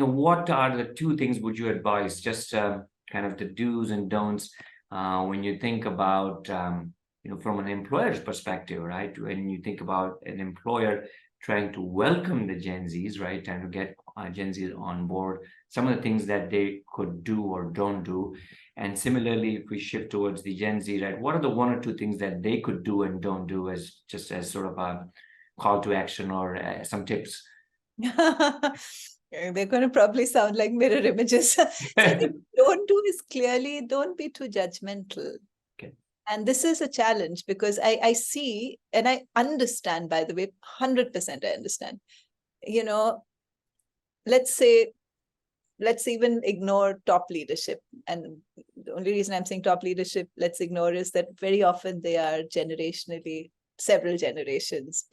what are the two things would you advise, just kind of the do's and don'ts when you think about, from an employer's perspective, right? When you think about an employer trying to welcome the Gen Zs, right? Trying to get Gen Zs on board, some of the things that they could do or don't do. And similarly, if we shift towards the Gen Z, right, what are the one or two things that they could do and don't do, as just as sort of a call to action or some tips? They're going to probably sound like mirror images. So I think don't do is clearly don't be too judgmental. Okay. And this is a challenge because I see and I understand, by the way, 100% I understand. Let's even ignore top leadership. And the only reason I'm saying top leadership, let's ignore, is that very often they are generationally, several generations,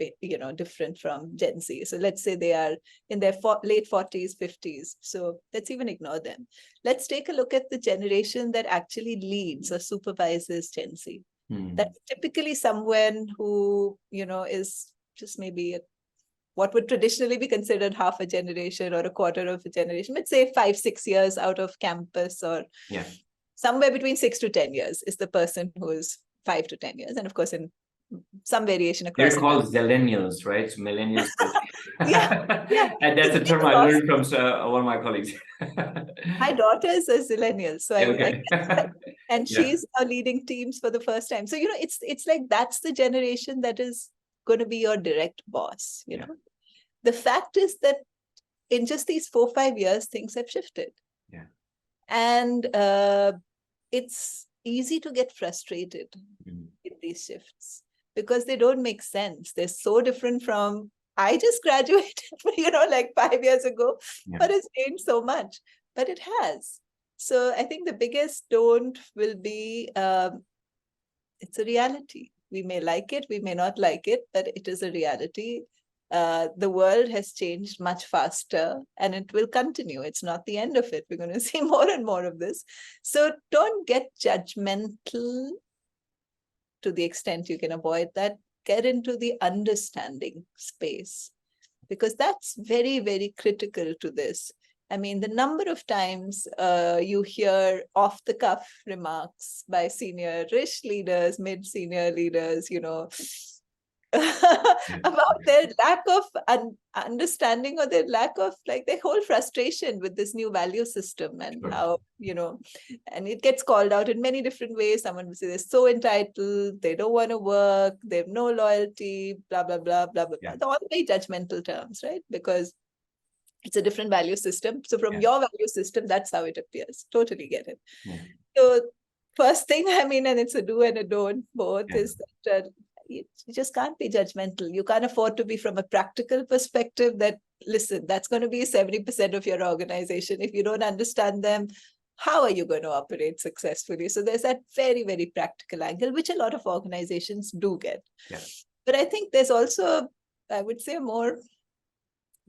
different from Gen Z. So let's say they are in their late 40s, 50s. So let's even ignore them. Let's take a look at the generation that actually leads or supervises Gen Z. That's typically someone who, is just maybe what would traditionally be considered half a generation or a quarter of a generation, let's say 5-6 years out of campus, or somewhere between 6 to 10 years is the person who is 5 to 10 years. And of course, in some variation across. They're called zillennials, right? So millennials. yeah. And that's a term I learned from one of my colleagues. My daughter is a zillennial, so and Yeah. she's leading teams for the first time. So it's like that's the generation that is going to be your direct boss. The fact is that in just these 4-5 years, things have shifted. Yeah. And it's easy to get frustrated in these shifts because they don't make sense. They're so different from, I just graduated, like 5 years ago, but it's changed so much. But it has. So I think the biggest don't will be, it's a reality. We may like it, we may not like it, but it is a reality. The world has changed much faster and it will continue. It's not the end of it. We're going to see more and more of this. So don't get judgmental to the extent you can avoid that. Get into the understanding space, because that's very, very critical to this. I mean, the number of times you hear off-the-cuff remarks by senior-ish leaders, mid-senior leaders, about their lack of understanding or their lack of, their whole frustration with this new value system and how, and it gets called out in many different ways. Someone will say they're so entitled, they don't want to work, they have no loyalty, blah, blah, blah, blah, blah. They're all very judgmental terms, right? Because it's a different value system. So from your value system, that's how it appears. Totally get it. So first thing, and it's a do and a don't both, is that you just can't be judgmental. You can't afford to be, from a practical perspective, that, listen, that's going to be 70% of your organization. If you don't understand them, how are you going to operate successfully? So there's that very, very practical angle, which a lot of organizations do get. But I think there's also, I would say, more,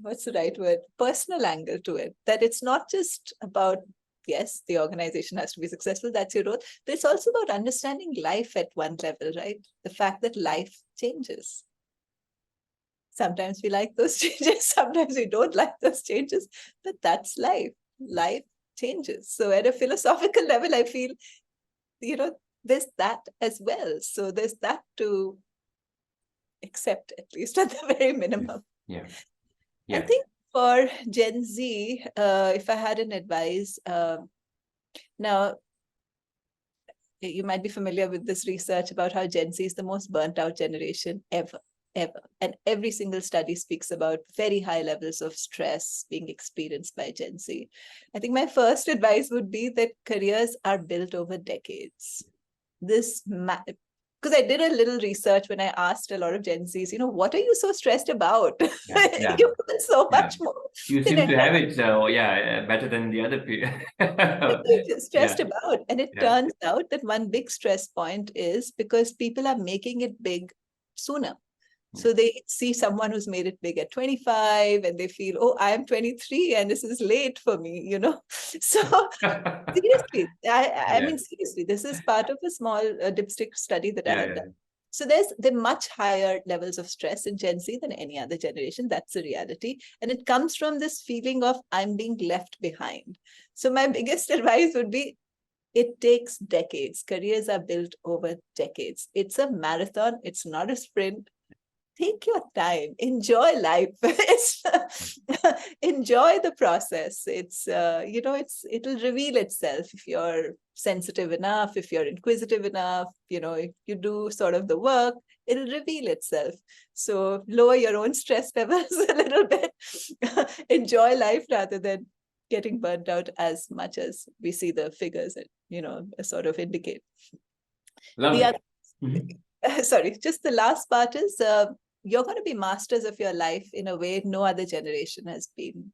what's the right word, personal angle to it, that it's not just about, yes, the organization has to be successful, that's your role, but it's also about understanding life at one level, right? The fact that life changes. Sometimes we like those changes, sometimes we don't like those changes, but that's life. Life changes. So at a philosophical level, I feel, there's that as well. So there's that to accept, at least at the very minimum. I think for Gen Z, if I had an advice, now, you might be familiar with this research about how Gen Z is the most burnt out generation ever. And every single study speaks about very high levels of stress being experienced by Gen Z. I think my first advice would be that careers are built over decades. Because I did a little research when I asked a lot of Gen Zs, what are you so stressed about? You want so much more. You seem to have it, better than the other people. Stressed about. And it turns out that one big stress point is because people are making it big sooner. So they see someone who's made it big at 25 and they feel, oh, I'm 23 and this is late for me, So seriously, I mean, seriously, this is part of a small dipstick study that I had done. So they're much higher levels of stress in Gen Z than any other generation. That's the reality. And it comes from this feeling of I'm being left behind. So my biggest advice would be, it takes decades. Careers are built over decades. It's a marathon. It's not a sprint. Take your time, enjoy life. Enjoy the process. It'll reveal itself if you're sensitive enough, if you're inquisitive enough, if you do sort of the work, it'll reveal itself. So lower your own stress levels a little bit. Enjoy life rather than getting burnt out as much as we see the figures sort of indicate. Lovely. The other, sorry, just the last part is, you're going to be masters of your life in a way no other generation has been